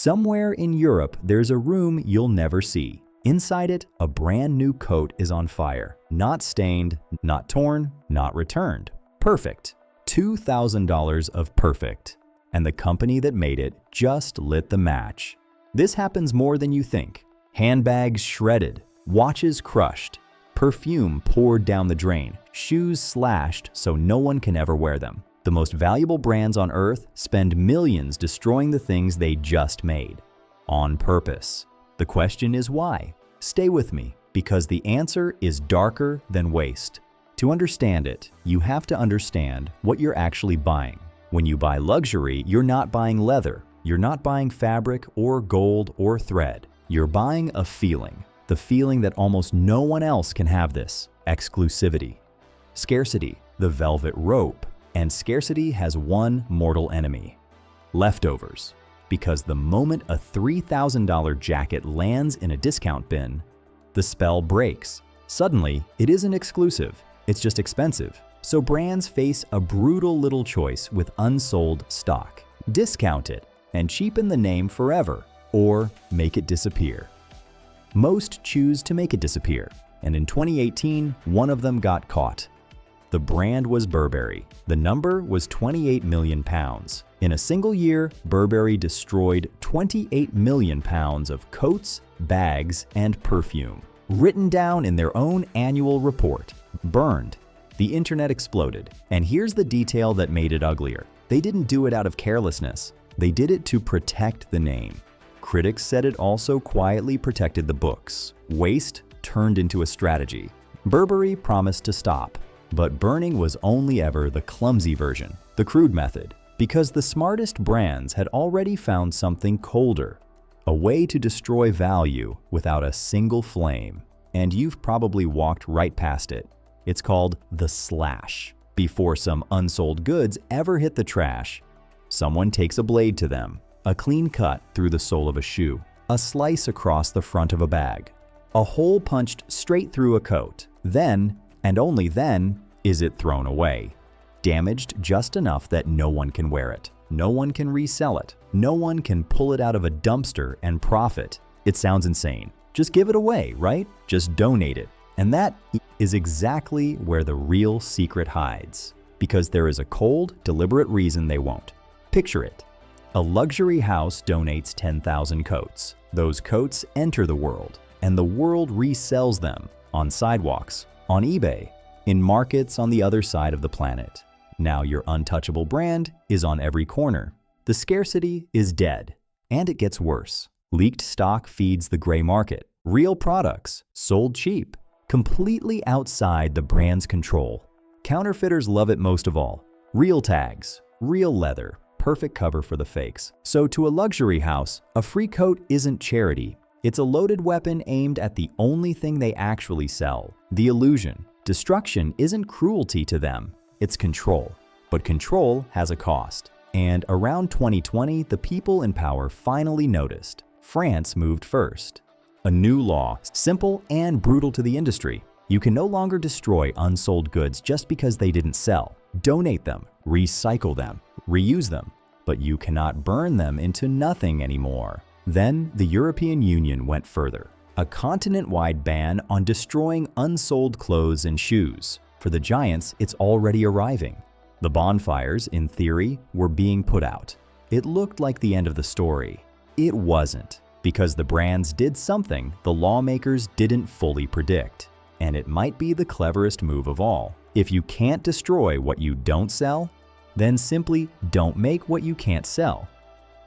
Somewhere in Europe, there's a room you'll never see. Inside it, a brand new coat is on fire. Not stained, not torn, not returned. Perfect. $2,000 of perfect. And the company that made it just lit the match. This happens more than you think. Handbags shredded, watches crushed, perfume poured down the drain, shoes slashed so no one can ever wear them. The most valuable brands on earth spend millions destroying the things they just made. On purpose. The question is why? Stay with me, because the answer is darker than waste. To understand it, you have to understand what you're actually buying. When you buy luxury, you're not buying leather. You're not buying fabric or gold or thread. You're buying a feeling. The feeling that almost no one else can have this. Exclusivity. Scarcity, the velvet rope. And scarcity has one mortal enemy. Leftovers. Because the moment a $3,000 jacket lands in a discount bin, the spell breaks. Suddenly, it isn't exclusive, it's just expensive. So brands face a brutal little choice with unsold stock. Discount it and cheapen the name forever, or make it disappear. Most choose to make it disappear, and in 2018, one of them got caught. The brand was Burberry. The number was 28 million pounds. In a single year, Burberry destroyed 28 million pounds of coats, bags, and perfume. Written down in their own annual report. Burned. The internet exploded. And here's the detail that made it uglier. They didn't do it out of carelessness. They did it to protect the name. Critics said it also quietly protected the books. Waste turned into a strategy. Burberry promised to stop. But burning was only ever the clumsy version, the crude method, because the smartest brands had already found something colder, a way to destroy value without a single flame. And you've probably walked right past it. It's called the slash. Before some unsold goods ever hit the trash, someone takes a blade to them, a clean cut through the sole of a shoe, a slice across the front of a bag, a hole punched straight through a coat. Then, and only then, is it thrown away. Damaged just enough that no one can wear it. No one can resell it. No one can pull it out of a dumpster and profit. It sounds insane. Just give it away, right? Just donate it. And that is exactly where the real secret hides. Because there is a cold, deliberate reason they won't. Picture it. A luxury house donates 10,000 coats. Those coats enter the world, and the world resells them on sidewalks, on eBay, in markets on the other side of the planet. Now your untouchable brand is on every corner. The scarcity is dead, and it gets worse. Leaked stock feeds the gray market. Real products, sold cheap, completely outside the brand's control. Counterfeiters love it most of all. Real tags, real leather, perfect cover for the fakes. So to a luxury house, a free coat isn't charity. It's a loaded weapon aimed at the only thing they actually sell, the illusion. Destruction isn't cruelty to them, it's control. But control has a cost. And around 2020, the people in power finally noticed. France moved first. A new law, simple and brutal to the industry. You can no longer destroy unsold goods just because they didn't sell. Donate them, recycle them, reuse them. But you cannot burn them into nothing anymore. Then the European Union went further. A continent-wide ban on destroying unsold clothes and shoes. For the giants, it's already arriving. The bonfires, in theory, were being put out. It looked like the end of the story. It wasn't, because the brands did something the lawmakers didn't fully predict. And it might be the cleverest move of all. If you can't destroy what you don't sell, then simply don't make what you can't sell.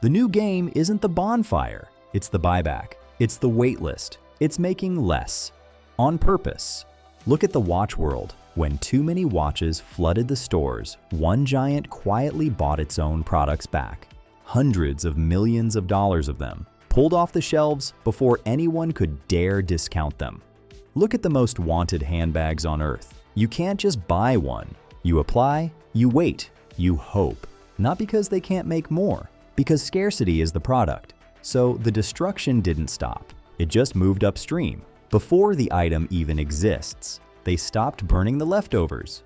The new game isn't the bonfire, it's the buyback. It's the waitlist. It's making less. On purpose. Look at the watch world. When too many watches flooded the stores, one giant quietly bought its own products back. Hundreds of millions of dollars of them, pulled off the shelves before anyone could dare discount them. Look at the most wanted handbags on earth. You can't just buy one. You apply, you wait, you hope. Not because they can't make more, because scarcity is the product. So the destruction didn't stop. It just moved upstream. Before the item even exists, they stopped burning the leftovers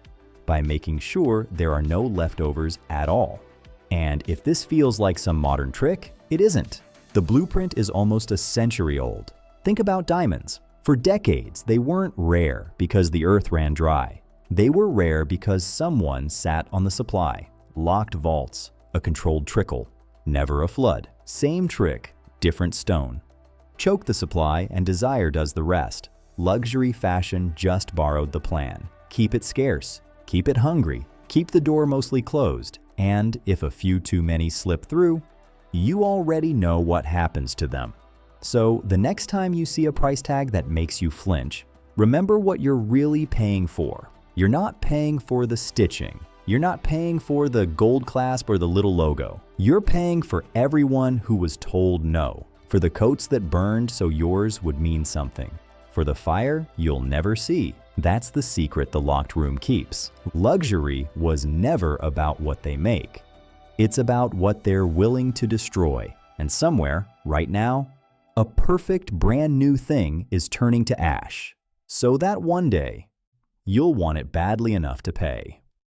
by making sure there are no leftovers at all. And if this feels like some modern trick, it isn't. The blueprint is almost a century old. Think about diamonds. For decades, they weren't rare because the earth ran dry. They were rare because someone sat on the supply. Locked vaults, a controlled trickle, never a flood. Same trick, different stone. Choke the supply and desire does the rest. Luxury fashion just borrowed the plan. Keep it scarce, keep it hungry, keep the door mostly closed, and if a few too many slip through, you already know what happens to them. So the next time you see a price tag that makes you flinch, remember what you're really paying for. You're not paying for the stitching. You're not paying for the gold clasp or the little logo. You're paying for everyone who was told no, for the coats that burned so yours would mean something, for the fire you'll never see. That's the secret the locked room keeps. Luxury was never about what they make. It's about what they're willing to destroy. And somewhere, right now, a perfect brand new thing is turning to ash. So that one day, you'll want it badly enough to pay.